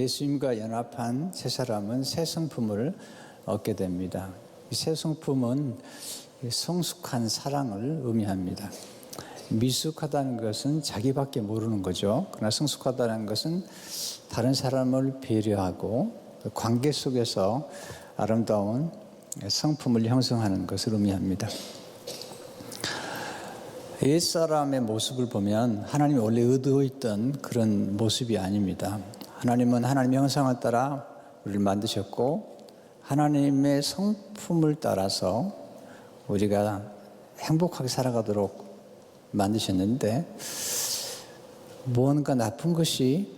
예수님과 연합한 세 사람은 새 성품을 얻게 됩니다. 이 새 성품은 성숙한 사랑을 의미합니다. 미숙하다는 것은 자기밖에 모르는 거죠. 그러나 성숙하다는 것은 다른 사람을 배려하고 관계 속에서 아름다운 성품을 형성하는 것을 의미합니다. 옛사람의 모습을 보면 하나님이 원래 의도했던 그런 모습이 아닙니다. 하나님은 하나님의 형상을 따라 우리를 만드셨고 하나님의 성품을 따라서 우리가 행복하게 살아가도록 만드셨는데 무언가 나쁜 것이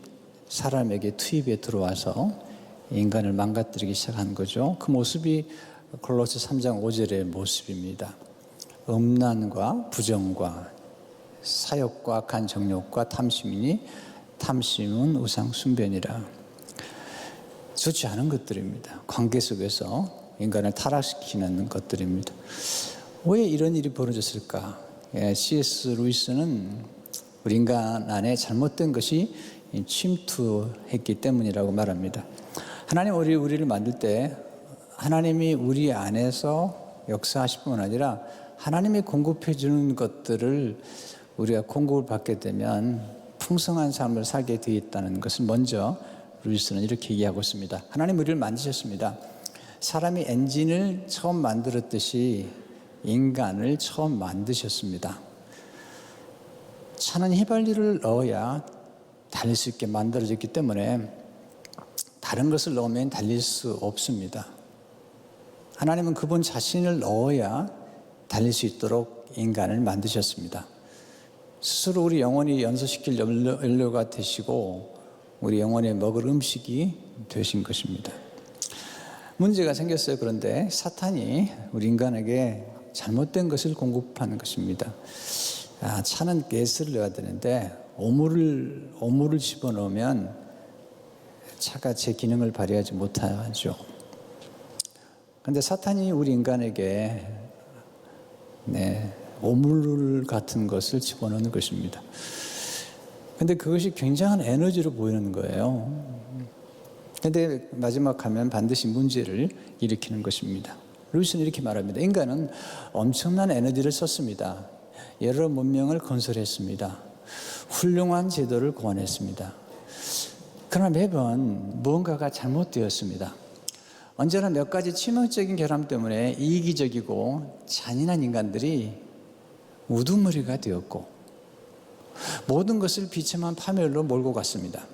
사람에게 투입에 들어와서 인간을 망가뜨리기 시작한 거죠. 그 모습이 골로새 3장 5절의 모습입니다. 음란과 부정과 사욕과 악한 정욕과 탐심이니 탐심은 우상 숭배니라. 좋지 않은 것들입니다. 관계 속에서 인간을 타락시키는 것들입니다. 왜 이런 일이 벌어졌을까? C.S. 루이스는 우리 인간 안에 잘못된 것이 침투했기 때문이라고 말합니다. 하나님 우리를 만들 때 하나님이 우리 안에서 역사하실 뿐 아니라 하나님이 공급해 주는 것들을 우리가 공급을 받게 되면 풍성한 삶을 살게 되어 있다는 것을 먼저 루이스는 이렇게 얘기하고 있습니다. 하나님 우리를 만드셨습니다. 사람이 엔진을 처음 만들었듯이 인간을 처음 만드셨습니다. 차는 휘발유를 넣어야 달릴 수 있게 만들어졌기 때문에 다른 것을 넣으면 달릴 수 없습니다. 하나님은 그분 자신을 넣어야 달릴 수 있도록 인간을 만드셨습니다. 스스로 우리 영혼이 연소시킬 연료가 되시고 우리 영혼에 먹을 음식이 되신 것입니다. 문제가 생겼어요. 그런데 사탄이 우리 인간에게 잘못된 것을 공급하는 것입니다. 차는 가스를 넣어야 되는데 오물을 집어넣으면 차가 제 기능을 발휘하지 못하죠. 그런데 사탄이 우리 인간에게 오물 같은 것을 집어넣는 것입니다. 그런데 그것이 굉장한 에너지로 보이는 거예요. 그런데 마지막 하면 반드시 문제를 일으키는 것입니다. 루이스는 이렇게 말합니다. 인간은 엄청난 에너지를 썼습니다. 여러 문명을 건설했습니다. 훌륭한 제도를 고안했습니다. 그러나 매번 무언가가 잘못되었습니다. 언제나 몇 가지 치명적인 결함 때문에 이기적이고 잔인한 인간들이 우두머리가 되었고 모든 것을 비참한 파멸로 몰고 갔습니다.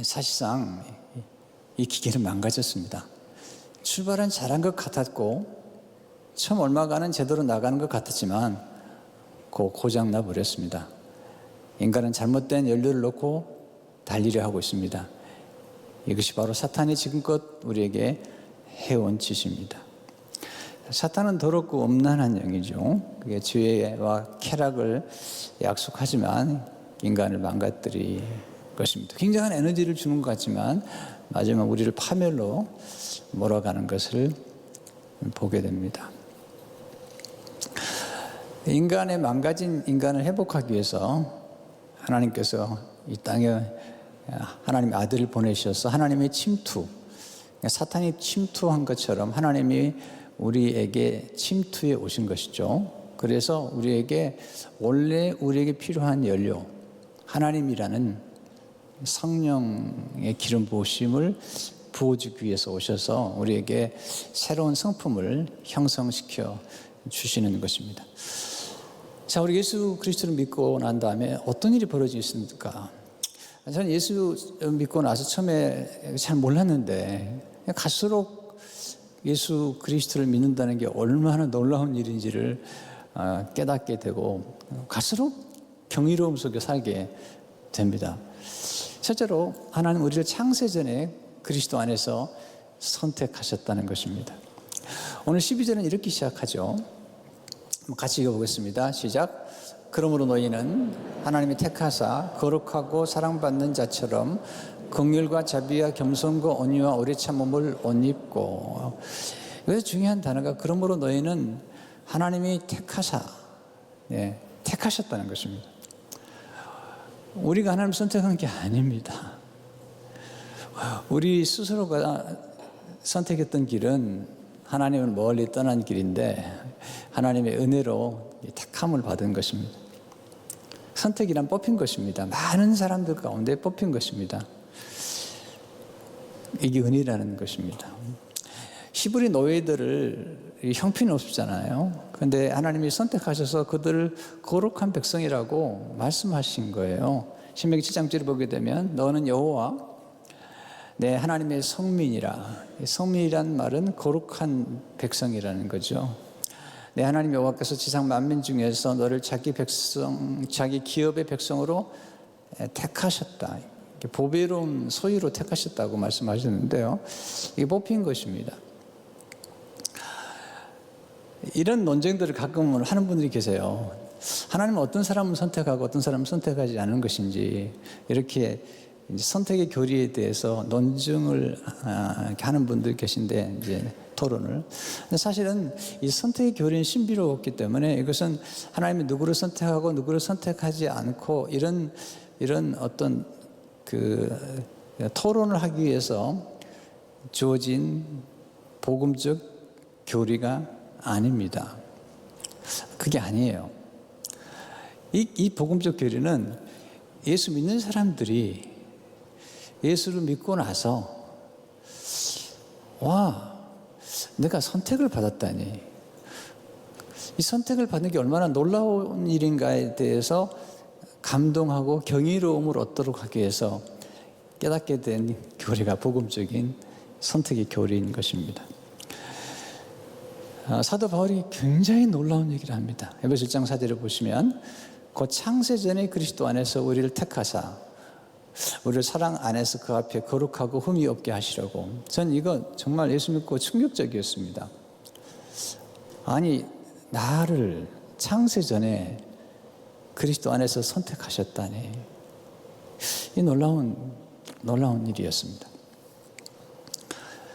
사실상 이 기계는 망가졌습니다. 출발은 잘한 것 같았고 처음 얼마간은 제대로 나가는 것 같았지만 고장나 버렸습니다. 인간은 잘못된 연료를 넣고 달리려 하고 있습니다. 이것이 바로 사탄이 지금껏 우리에게 해온 짓입니다. 사탄은 더럽고 음란한 영이죠. 그게 죄와 쾌락을 약속하지만 인간을 망가뜨릴 것입니다. 굉장한 에너지를 주는 것 같지만 마지막 우리를 파멸로 몰아가는 것을 보게 됩니다. 인간의 망가진 인간을 회복하기 위해서 하나님께서 이 땅에 하나님의 아들을 보내셔서 하나님의 침투, 사탄이 침투한 것처럼 하나님이 우리에게 침투해 오신 것이죠. 그래서 원래 우리에게 필요한 연료, 하나님이라는 성령의 기름 부으심을 부어주기 위해서 오셔서 우리에게 새로운 성품을 형성시켜 주시는 것입니다. 자, 우리 예수 그리스도를 믿고 난 다음에 어떤 일이 벌어지겠습니까? 저는 예수 믿고 나서 처음에 잘 몰랐는데 갈수록 예수 그리스도를 믿는다는 게 얼마나 놀라운 일인지를 깨닫게 되고 갈수록 경이로움 속에 살게 됩니다. 실제로 하나님 우리를 창세전에 그리스도 안에서 선택하셨다는 것입니다. 오늘 12절은 이렇게 시작하죠. 같이 읽어보겠습니다. 시작. 그러므로 너희는 하나님이 택하사 거룩하고 사랑받는 자처럼 긍휼과 자비와 겸손과 온유와 오래 참음을 옷 입고. 여기서 중요한 단어가 그러므로 너희는 하나님이 택하셨다는 것입니다. 우리가 하나님을 선택한 게 아닙니다. 우리 스스로가 선택했던 길은 하나님을 멀리 떠난 길인데 하나님의 은혜로 택함을 받은 것입니다. 선택이란 뽑힌 것입니다. 많은 사람들 가운데 뽑힌 것입니다. 이게 은혜라는 것입니다. 히브리 노예들을 형편없잖아요. 그런데 하나님이 선택하셔서 그들을 거룩한 백성이라고 말씀하신 거예요. 신명기 7장 7을 보게 되면 너는 여호와 내 하나님의 성민이라. 성민이란 말은 거룩한 백성이라는 거죠. 내 하나님 여호와께서 지상 만민 중에서 너를 자기 백성, 자기 기업의 백성으로 택하셨다. 보배로운 소유로 택하셨다고 말씀하셨는데요. 이게 뽑힌 것입니다. 이런 논쟁들을 가끔 하는 분들이 계세요. 하나님은 어떤 사람을 선택하고 어떤 사람을 선택하지 않은 것인지 이렇게 선택의 교리에 대해서 논증을 하는 분들 계신데 이제 토론을. 근데 사실은 이 선택의 교리는 신비롭기 때문에 이것은 하나님이 누구를 선택하고 누구를 선택하지 않고 이런 어떤 그 토론을 하기 위해서 주어진 복음적 교리가 아닙니다. 그게 아니에요. 이 복음적 교리는 예수 믿는 사람들이 예수를 믿고 나서 와, 내가 선택을 받았다니. 이 선택을 받는 게 얼마나 놀라운 일인가에 대해서 감동하고 경이로움을 얻도록 하기 위해서 깨닫게 된 교리가 복음적인 선택의 교리인 것입니다. 사도 바울이 굉장히 놀라운 얘기를 합니다. 에베소 1장 4절을 보시면 곧 창세전에 그리스도 안에서 우리를 택하사 우리를 사랑 안에서 그 앞에 거룩하고 흠이 없게 하시려고. 전 이거 정말 예수 믿고 충격적이었습니다. 아니, 나를 창세전에 그리스도 안에서 선택하셨다니. 이 놀라운 일이었습니다.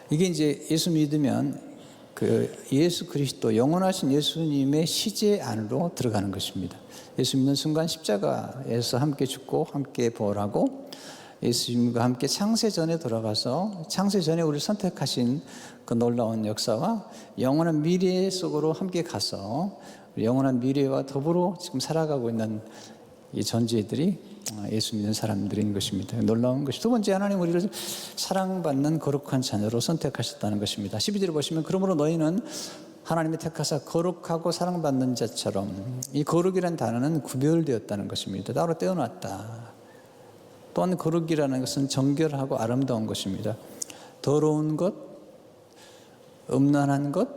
이게 이제 예수 믿으면 그 예수 그리스도 영원하신 예수님의 시제 안으로 들어가는 것입니다. 예수 믿는 순간 십자가에서 함께 죽고 함께 부활하고 예수님과 함께 창세전에 돌아가서 창세전에 우리를 선택하신 그 놀라운 역사와 영원한 미래 속으로 함께 가서 영원한 미래와 더불어 지금 살아가고 있는 이 존재들이 예수 믿는 사람들인 것입니다. 놀라운 것이. 두 번째, 하나님 우리를 사랑받는 거룩한 자녀로 선택하셨다는 것입니다. 12절을 보시면 그러므로 너희는 하나님이 택하사 거룩하고 사랑받는 자처럼. 이 거룩이라는 단어는 구별되었다는 것입니다. 따로 떼어놨다. 또한 거룩이라는 것은 정결하고 아름다운 것입니다. 더러운 것, 음란한 것,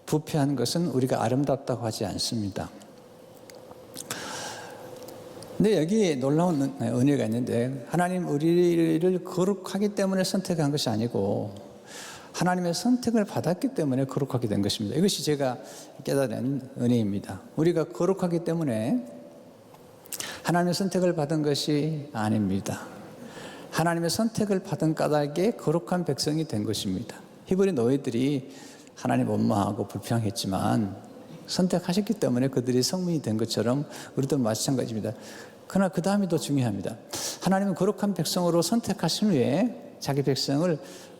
부패한 것은 우리가 아름답다고 하지 않습니다. 근데 여기 놀라운 은혜가 있는데 하나님 우리를 거룩하기 때문에 선택한 것이 아니고 하나님의 선택을 받았기 때문에 거룩하게 된 것입니다. 이것이 제가 깨달은 은혜입니다. 우리가 거룩하기 때문에 하나님의 선택을 받은 것이 아닙니다. 하나님의 선택을 받은 까닭에 거룩한 백성이 된 것입니다. 히브리 노예들이 하나님 원망하고 불평했지만 선택하셨기 때문에 그들이 성민이 된 것처럼 우리도 마찬가지입니다. 그러나 그 다음이 더 중요합니다. 하나님은 거룩한 백성으로 선택하신 후에 자기 백성을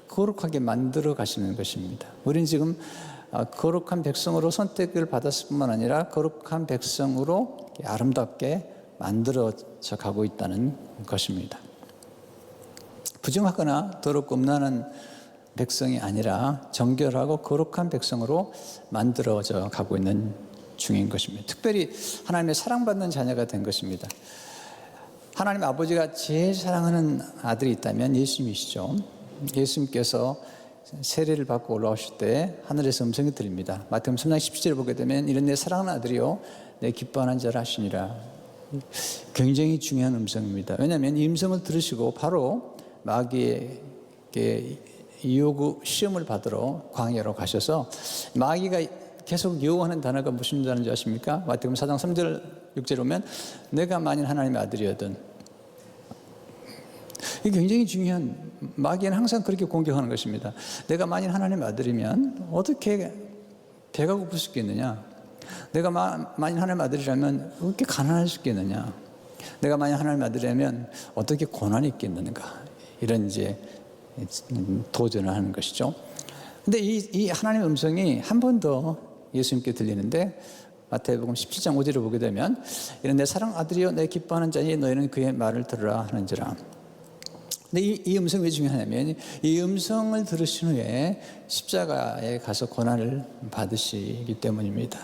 거룩하게 만들어 가시는 것입니다. 우리는 지금 거룩한 백성으로 선택을 받았을 뿐만 아니라 거룩한 백성으로 아름답게 만들어져 가고 있다는 것입니다. 부정하거나 더럽고 음란한 백성이 아니라 정결하고 거룩한 백성으로 만들어져 가고 있는 중인 것입니다. 특별히 하나님의 사랑받는 자녀가 된 것입니다. 하나님 아버지가 제일 사랑하는 아들이 있다면 예수님이시죠. 예수님께서 세례를 받고 올라오실 때 하늘에서 음성이 들립니다. 마태복음 3장 17절을 보게 되면 이런 내 사랑하는 아들이요 내 기뻐하는 자라 하시니라. 굉장히 중요한 음성입니다. 왜냐하면 이 음성을 들으시고 바로 마귀에게 유혹 시험을 받으러 광야로 가셔서 마귀가 계속 유혹하는 단어가 무슨 단어인지 아십니까? 마태복음 4장 3절 6절에 보면 내가 만일 하나님의 아들이었든. 이게 굉장히 중요한, 마귀는 항상 그렇게 공격하는 것입니다. 내가 만일 하나님의 아들이면 어떻게 배가 고플 수 있겠느냐? 내가 만일 하나님의 아들이라면 어떻게 가난할 수 있겠느냐? 내가 만일 하나님의 아들이라면 어떻게 고난이 있겠는가? 이런 이제 도전을 하는 것이죠. 근데 이 하나님의 음성이 한 번 더 예수님께 들리는데 마태복음 17장 5절을 보게 되면 이런 내 사랑 아들이여 내 기뻐하는 자니 너희는 그의 말을 들으라 하는지라. 근데 이 음성이 왜 중요하냐면 이 음성을 들으신 후에 십자가에 가서 고난을 받으시기 때문입니다.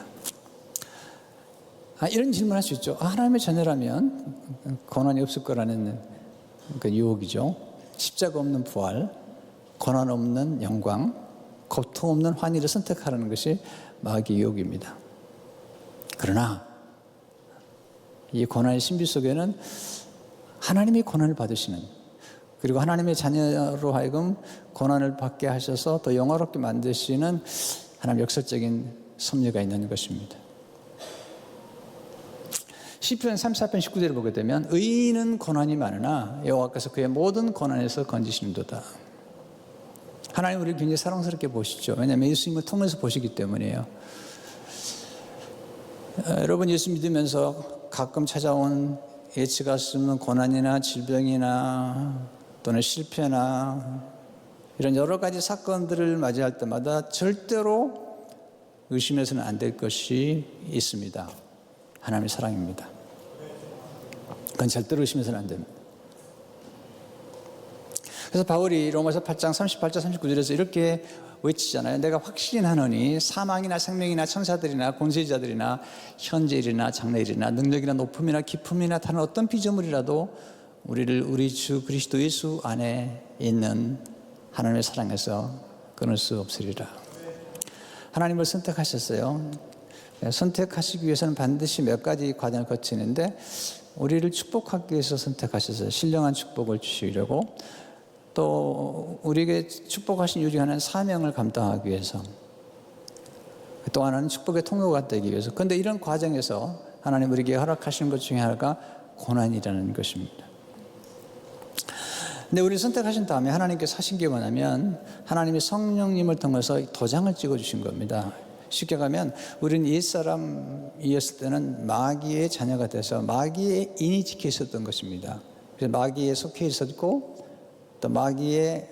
이런 질문을 할 수 있죠. 하나님의 자녀라면 고난이 없을 거라는 그 유혹이죠. 십자가 없는 부활, 고난 없는 영광, 고통 없는 환희를 선택하라는 것이 마귀의 유혹입니다. 그러나 이 고난의 신비 속에는 하나님이 고난을 받으시는, 그리고 하나님의 자녀로 하여금 고난을 받게 하셔서 더 영화롭게 만드시는 하나님의 역설적인 섭리가 있는 것입니다. 시편 34편 19절을 보게 되면 의인은 고난이 많으나 여호와께서 그의 모든 고난에서 건지시는도다. 하나님 우리를 굉장히 사랑스럽게 보시죠. 왜냐하면 예수님을 통해서 보시기 때문이에요. 여러분 예수 믿으면서 가끔 찾아온 예측할 수 없는 고난이나 질병이나 또는 실패나 이런 여러 가지 사건들을 맞이할 때마다 절대로 의심해서는 안 될 것이 있습니다. 하나님의 사랑입니다. 그건 절대로 의심해서는 안 됩니다. 그래서 바울이 로마서 8장 38절 39절에서 이렇게 외치잖아요. 내가 확신하노니 사망이나 생명이나 천사들이나 권세자들이나 현재일이나 장래일이나 능력이나 높음이나 깊음이나 다른 어떤 피조물이라도 우리를 우리 주 그리스도 예수 안에 있는 하나님의 사랑에서 끊을 수 없으리라. 하나님을 선택하셨어요. 선택하시기 위해서는 반드시 몇 가지 과정을 거치는데 우리를 축복하기 위해서 선택하셨어요. 신령한 축복을 주시려고, 또 우리에게 축복하신 이유 중에 하나는 사명을 감당하기 위해서, 또 하나는 축복의 통로가 되기 위해서. 그런데 이런 과정에서 하나님 우리에게 허락하시는 것 중에 하나가 고난이라는 것입니다. 근데 우리를 선택하신 다음에 하나님께서 하신 게 뭐냐면 하나님이 성령님을 통해서 도장을 찍어주신 겁니다. 쉽게 가면 우리는 옛사람이었을 때는 마귀의 자녀가 돼서 마귀의 인이 지켜 있었던 것입니다. 그래서 마귀에 속해 있었고 또 마귀의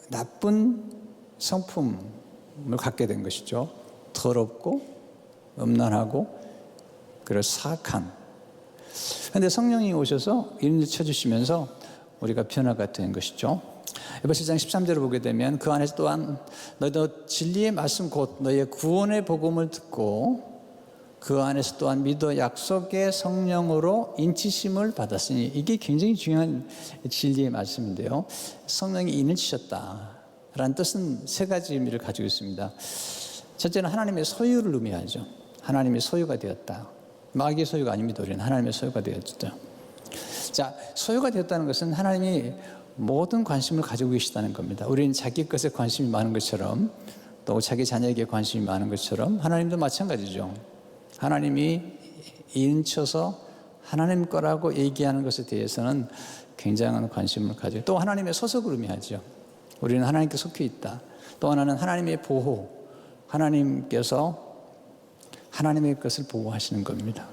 나쁜 성품을 갖게 된 것이죠. 더럽고 음란하고 그리고 사악한. 그런데 성령이 오셔서 인을 쳐주시면서 우리가 변화가 된 것이죠. 에베소 1장 13절을 보게 되면 그 안에서 또한 너희도 진리의 말씀 곧 너희의 구원의 복음을 듣고 그 안에서 또한 믿어 약속의 성령으로 인치심을 받았으니, 이게 굉장히 중요한 진리의 말씀인데요. 성령이 인을 치셨다라는 뜻은 세 가지 의미를 가지고 있습니다. 첫째는 하나님의 소유를 의미하죠. 하나님의 소유가 되었다. 마귀의 소유가 아닙니다. 우리는 하나님의 소유가 되었죠. 자, 소유가 되었다는 것은 하나님이 모든 관심을 가지고 계시다는 겁니다. 우리는 자기 것에 관심이 많은 것처럼 또 자기 자녀에게 관심이 많은 것처럼 하나님도 마찬가지죠. 하나님이 인쳐서 하나님 거라고 얘기하는 것에 대해서는 굉장한 관심을 가지고, 또 하나님의 소속을 의미하죠. 우리는 하나님께 속해 있다. 또 하나는 하나님의 보호, 하나님께서 하나님의 것을 보호하시는 겁니다.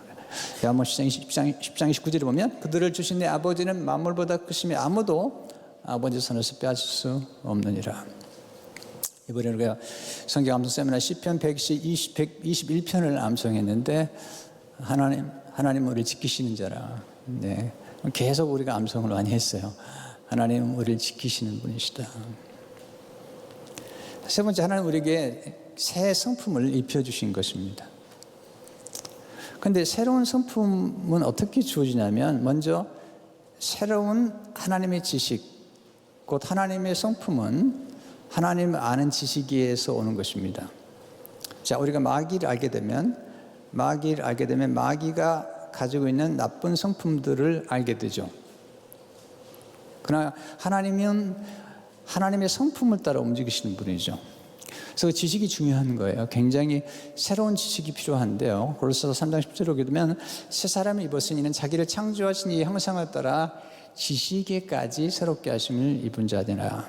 요한복음 10장 29절에 보면 그들을 주신 내 아버지는 만물보다 크시며 아무도 아버지 손에서 빼앗을 수 없느니라. 이번에 우리가 성경 암송 세미나 시편 121편을 암송했는데 하나님 우리를 지키시는 자라. 네, 계속 우리가 암송을 많이 했어요. 하나님 우리를 지키시는 분이시다. 세 번째, 하나님 우리에게 새 성품을 입혀주신 것입니다. 그런데 새로운 성품은 어떻게 주어지냐면 먼저 새로운 하나님의 지식, 곧 하나님의 성품은 하나님을 아는 지식에서 오는 것입니다. 자, 우리가 마귀를 알게 되면 마귀가 가지고 있는 나쁜 성품들을 알게 되죠. 그러나 하나님은 하나님의 성품을 따라 움직이시는 분이죠. 그래서 그 지식이 중요한 거예요. 굉장히 새로운 지식이 필요한데요. 고린도서 3장 10절에 오게 되면 새 사람을 입었으니 이는 자기를 창조하신 이 형상을 따라 지식에까지 새롭게 하심을 입은 자되나.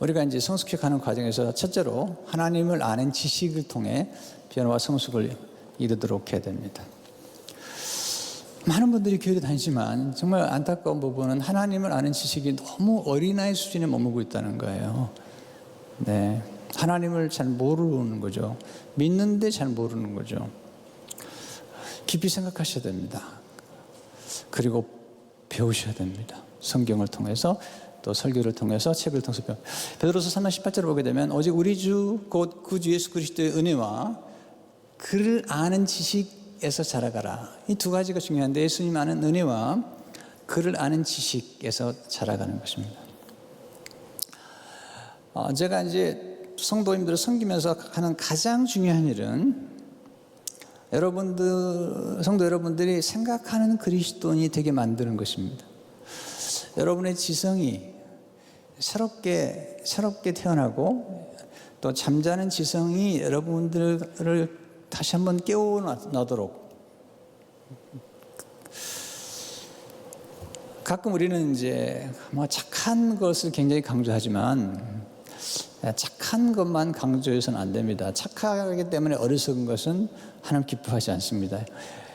우리가 이제 성숙해가는 과정에서 첫째로 하나님을 아는 지식을 통해 변화와 성숙을 이루도록 해야 됩니다. 많은 분들이 교회를 다니지만 정말 안타까운 부분은 하나님을 아는 지식이 너무 어린아이 수준에 머물고 있다는 거예요. 네, 하나님을 잘 모르는 거죠. 믿는데 잘 모르는 거죠. 깊이 생각하셔야 됩니다. 그리고 배우셔야 됩니다. 성경을 통해서 또 설교를 통해서 책을 통해서 베드로서 3장 18절을 보게 되면 오직 우리 주 곧 구주 예수 그리스도의 은혜와 그를 아는 지식에서 자라가라. 이 두 가지가 중요한데 예수님 아는 은혜와 그를 아는 지식에서 자라가는 것입니다. 제가 이제 성도님들을 섬기면서 하는 가장 중요한 일은 성도 여러분들이 생각하는 그리스도인이 되게 만드는 것입니다. 여러분의 지성이 새롭게 태어나고 또 잠자는 지성이 여러분들을 다시 한번 깨워나도록. 가끔 우리는 이제 착한 것을 굉장히 강조하지만 착한 것만 강조해서는 안 됩니다. 착하기 때문에 어리석은 것은 하나님 기뻐하지 않습니다.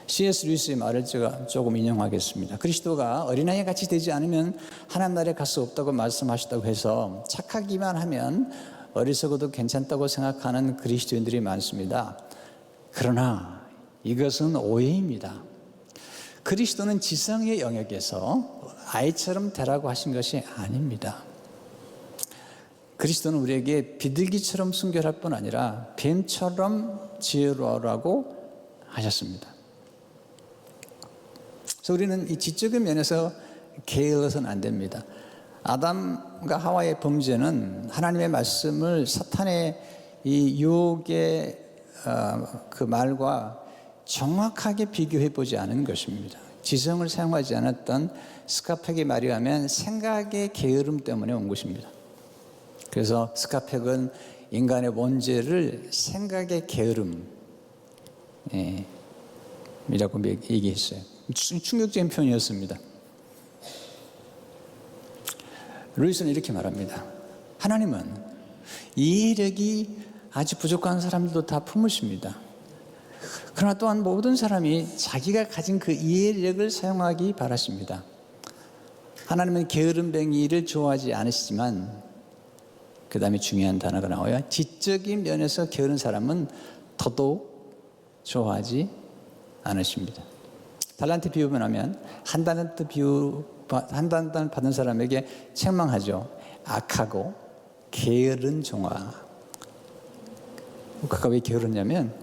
C.S. 루이스의 말을 제가 조금 인용하겠습니다. 그리스도가 어린아이 같이 되지 않으면 하나님 나라에 갈 수 없다고 말씀하셨다고 해서 착하기만 하면 어리석어도 괜찮다고 생각하는 그리스도인들이 많습니다. 그러나 이것은 오해입니다. 그리스도는 지성의 영역에서 아이처럼 되라고 하신 것이 아닙니다. 그리스도는 우리에게 비둘기처럼 순결할 뿐 아니라 뱀처럼 지혜로우라고 하셨습니다. 그래서 우리는 이 지적인 면에서 게을러서는 안 됩니다. 아담과 하와의 범죄는 하나님의 말씀을 사탄의 이 유혹의 그 말과 정확하게 비교해 보지 않은 것입니다. 지성을 사용하지 않았던 스카펙의 말에 의하면 생각의 게으름 때문에 온 것입니다. 그래서 스카펙은 인간의 원죄를 생각의 게으름이라고 얘기했어요. 충격적인 표현이었습니다. 루이스는 이렇게 말합니다. 하나님은 이해력이 아주 부족한 사람들도 다 품으십니다. 그러나 또한 모든 사람이 자기가 가진 그 이해력을 사용하기 바라십니다. 하나님은 게으름뱅이를 좋아하지 않으시지만 그 다음에 중요한 단어가 나와요. 지적인 면에서 게으른 사람은 더더욱 좋아하지 않으십니다. 달란트 비유만 하면 한 달란트 받은 사람에게 책망하죠. 악하고 게으른 종아. 그가 왜 게으르냐면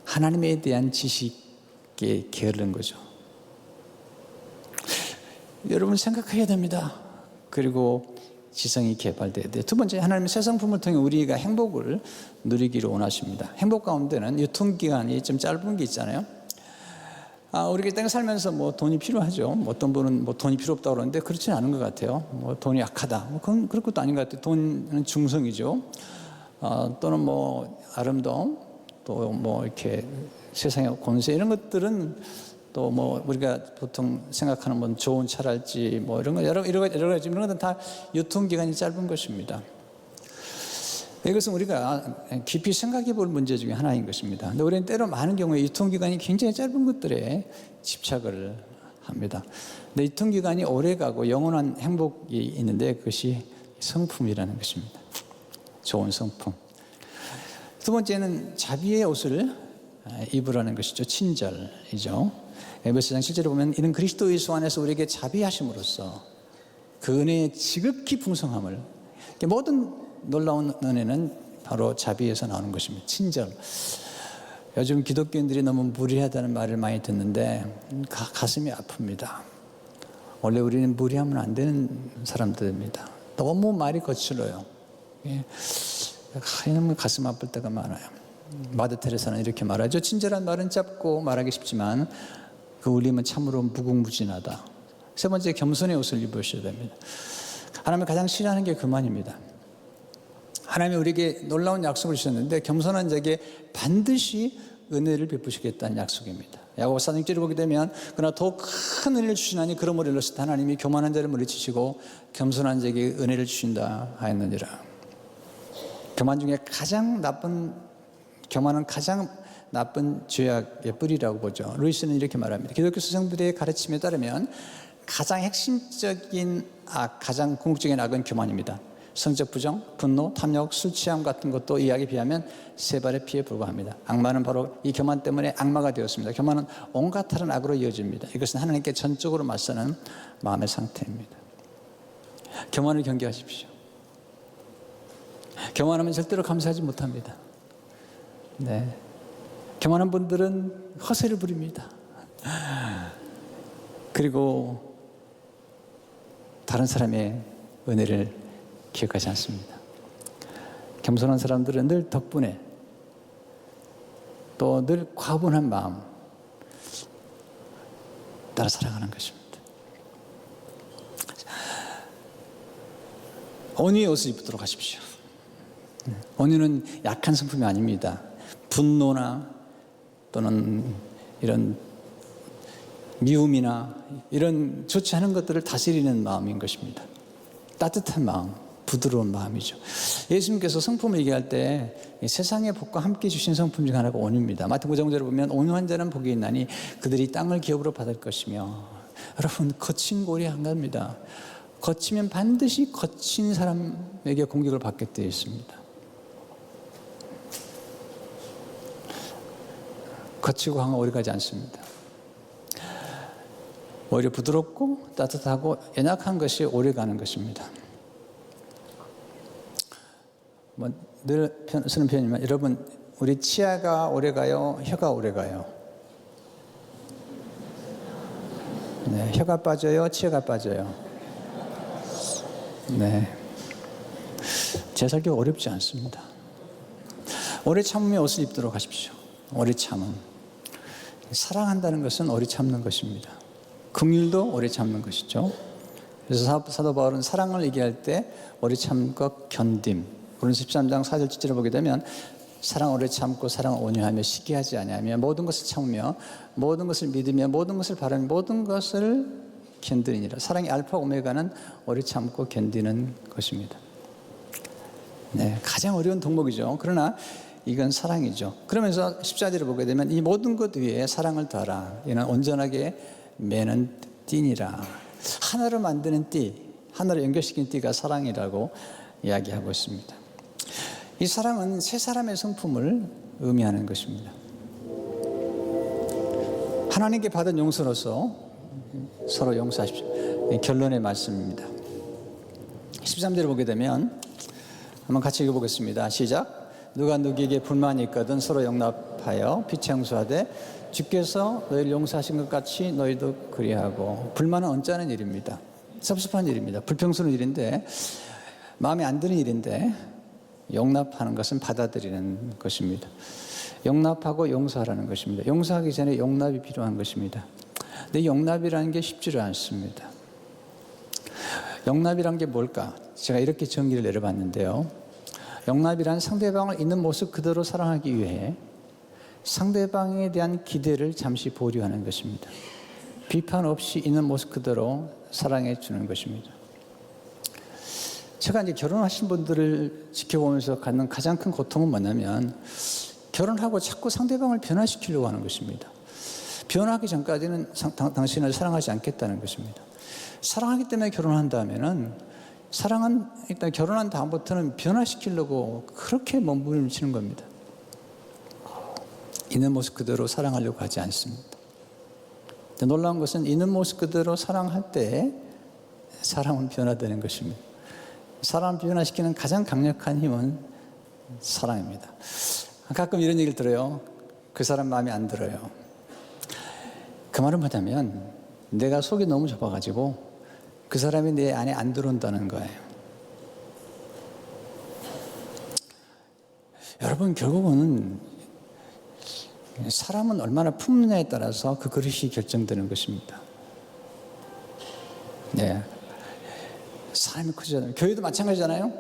하나님에 대한 지식에 게으른 거죠. 여러분 생각해야 됩니다. 그리고 지성이 개발돼야 돼요. 두 번째, 하나님은 새 성품을 통해 우리가 행복을 누리기를 원하십니다. 행복 가운데는 유통기한이 좀 짧은 게 있잖아요. 우리가 땅에 살면서 돈이 필요하죠. 어떤 분은 돈이 필요 없다고 그러는데 그렇지는 않은 것 같아요. 돈이 약하다. 그건 그럴 것도 아닌 것 같아요. 돈은 중성이죠. 또는 아름다움, 또 이렇게 세상의 권세 이런 것들은 또 우리가 보통 생각하는 좋은 차랄지 이런 거 여러 가지 이런 것들은 다 유통기간이 짧은 것입니다. 이것은 우리가 깊이 생각해 볼 문제 중에 하나인 것입니다. 근데 우리는 때로 많은 경우에 유통기간이 굉장히 짧은 것들에 집착을 합니다. 근데 유통기간이 오래가고 영원한 행복이 있는데 그것이 성품이라는 것입니다. 좋은 성품. 두 번째는 자비의 옷을 입으라는 것이죠. 친절이죠. 에베소서 7절에 보면 이는 그리스도 예수 안에서 우리에게 자비하심으로써 그 은혜의 지극히 풍성함을, 모든 놀라운 은혜는 바로 자비에서 나오는 것입니다. 친절. 요즘 기독교인들이 너무 무리하다는 말을 많이 듣는데 가슴이 아픕니다. 원래 우리는 무리하면 안 되는 사람들입니다. 너무 말이 거칠어요. 너무 가슴 아플 때가 많아요. 마더 테레사는 이렇게 말하죠. 친절한 말은 짧고 말하기 쉽지만 그 울림은 참으로 무궁무진하다. 세 번째, 겸손의 옷을 입으셔야 됩니다. 하나님이 가장 싫어하는 게 그만입니다. 하나님이 우리에게 놀라운 약속을 주셨는데 겸손한 자에게 반드시 은혜를 베푸시겠다는 약속입니다. 야고보서 4장 6절을 보게 되면 그러나 더 큰 은혜를 주시나니 그러므로 일렀을 때 하나님이 교만한 자를 물리치시고 겸손한 자에게 은혜를 주신다 하였느니라. 교만 중에 가장 나쁜, 교만은 가장 나쁜 죄악의 뿌리라고 보죠. 루이스는 이렇게 말합니다. 기독교 스승들의 가르침에 따르면 가장 핵심적인 악, 가장 궁극적인 악은 교만입니다. 성적 부정, 분노, 탐욕, 술 취함 같은 것도 이 악에 비하면 세 발의 피에 불과합니다. 악마는 바로 이 교만 때문에 악마가 되었습니다. 교만은 온갖 다른 악으로 이어집니다. 이것은 하나님께 전적으로 맞서는 마음의 상태입니다. 교만을 경계하십시오. 교만하면 절대로 감사하지 못합니다. 네. 교만한 분들은 허세를 부립니다. 그리고 다른 사람의 은혜를 기억하지 않습니다. 겸손한 사람들은 늘 덕분에 또 늘 과분한 마음 따라 살아가는 것입니다. 온유의 옷을 입도록 하십시오. 온유는 약한 성품이 아닙니다. 분노나 또는 이런 미움이나 이런 좋지 않은 것들을 다스리는 마음인 것입니다. 따뜻한 마음, 부드러운 마음이죠. 예수님께서 성품을 얘기할 때 세상의 복과 함께 주신 성품 중 하나가 온유입니다. 마태복음 9장에 보면 온유한 자는 복이 있나니 그들이 땅을 기업으로 받을 것이며, 여러분 거친 골이 한 겁니다. 거치면 반드시 거친 사람에게 공격을 받게 되어 있습니다. 거치고 강한 오래 가지 않습니다. 오히려 부드럽고 따뜻하고 연약한 것이 오래 가는 것입니다. 늘 쓰는 표현이지만, 여러분 우리 치아가 오래 가요? 혀가 오래 가요? 네, 혀가 빠져요? 치아가 빠져요? 네, 제 설교가 어렵지 않습니다. 오래 참으며 옷을 입도록 하십시오. 오래 참음. 사랑한다는 것은 오래 참는 것입니다. 긍휼도 오래 참는 것이죠. 그래서 사도 바울은 사랑을 얘기할 때 오래 참고 견딤, 고린도서 13장 4절 7절을 보게 되면 사랑 오래 참고 사랑 온유하며 시기하지 아니하며 모든 것을 참으며 모든 것을 믿으며 모든 것을 바라며 모든 것을 견디니라. 사랑의 알파 오메가는 오래 참고 견디는 것입니다. 네, 가장 어려운 덕목이죠. 그러나 이건 사랑이죠. 그러면서 14절을 보게 되면 이 모든 것 위에 사랑을 더하라. 이는 온전하게 매는 띠니라. 하나로 만드는 띠, 하나로 연결시킨 띠가 사랑이라고 이야기하고 있습니다. 이 사랑은 세 사람의 성품을 의미하는 것입니다. 하나님께 받은 용서로서 서로 용서하십시오. 결론의 말씀입니다. 13절을 보게 되면 한번 같이 읽어보겠습니다. 시작. 누가 누구에게 불만이 있거든 서로 용납하여 빛에 용서하되 주께서 너희를 용서하신 것 같이 너희도 그리하고. 불만은 언짢은 일입니다. 섭섭한 일입니다. 불평스러운 일인데, 마음에 안 드는 일인데 용납하는 것은 받아들이는 것입니다. 용납하고 용서하라는 것입니다. 용서하기 전에 용납이 필요한 것입니다. 근데 용납이라는 게 쉽지를 않습니다. 용납이란 게 뭘까? 제가 이렇게 정리를 내려봤는데요. 용납이란 상대방을 있는 모습 그대로 사랑하기 위해 상대방에 대한 기대를 잠시 보류하는 것입니다. 비판 없이 있는 모습 그대로 사랑해 주는 것입니다. 제가 이제 결혼하신 분들을 지켜보면서 갖는 가장 큰 고통은 뭐냐면, 결혼하고 자꾸 상대방을 변화시키려고 하는 것입니다. 변화하기 전까지는 당신을 사랑하지 않겠다는 것입니다. 사랑하기 때문에 결혼한다면은, 사랑은 일단 결혼한 다음부터는 변화시키려고 그렇게 몸부림치는 겁니다. 있는 모습 그대로 사랑하려고 하지 않습니다. 놀라운 것은 있는 모습 그대로 사랑할 때 사랑은 변화되는 것입니다. 사람을 변화시키는 가장 강력한 힘은 사랑입니다. 가끔 이런 얘기를 들어요. 그 사람 마음에 안 들어요. 그 말은 뭐냐면, 내가 속이 너무 좁아가지고 그 사람이 내 안에 안 들어온다는 거예요. 여러분, 결국은 사람은 얼마나 품느냐에 따라서 그 그릇이 결정되는 것입니다. 네. 사람이 크잖아요. 교회도 마찬가지잖아요.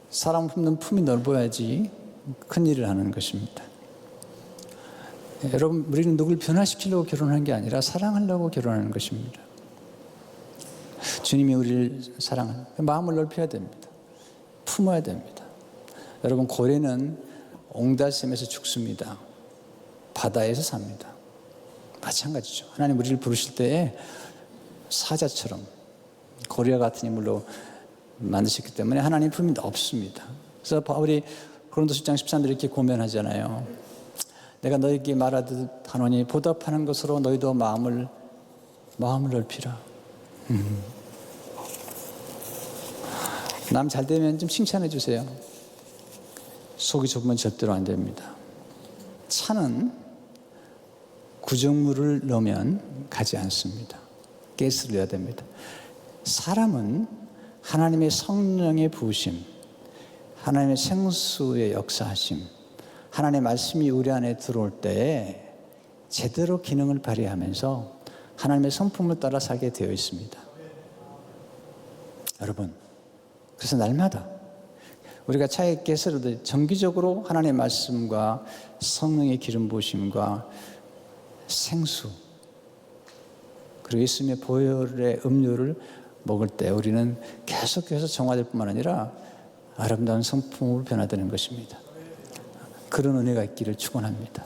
사람 품는 품이 넓어야지 큰 일을 하는 것입니다. 여러분, 우리는 누굴 변화시키려고 결혼한 게 아니라 사랑하려고 결혼하는 것입니다. 주님이 우리를 사랑하는, 마음을 넓혀야 됩니다. 품어야 됩니다. 여러분, 고래는 옹달샘에서 죽습니다. 바다에서 삽니다. 마찬가지죠. 하나님 우리를 부르실 때에 사자처럼 고리와 같은 인물로 만드셨기 때문에 하나님 품이 없습니다. 그래서 바울이 고린도서 10장 13절에 이렇게 고면하잖아요. 내가 너에게 말하듯 하노니 보답하는 것으로 너희도 마음을 넓히라. 남 잘 되면 좀 칭찬해 주세요. 속이 좁으면 절대로 안 됩니다. 차는 구정물을 넣으면 가지 않습니다. 가스를 넣어야 됩니다. 사람은 하나님의 성령의 부으심, 하나님의 생수의 역사하심, 하나님의 말씀이 우리 안에 들어올 때 제대로 기능을 발휘하면서 하나님의 성품을 따라 살게 되어 있습니다. 여러분, 그래서 날마다 우리가 차에 가스를 정기적으로 하나님의 말씀과 성령의 기름 부으심과 생수 그리고 예수님의 보혈의 음료를 먹을 때 우리는 계속해서 정화될 뿐만 아니라 아름다운 성품으로 변화되는 것입니다. 그런 은혜가 있기를 축원합니다.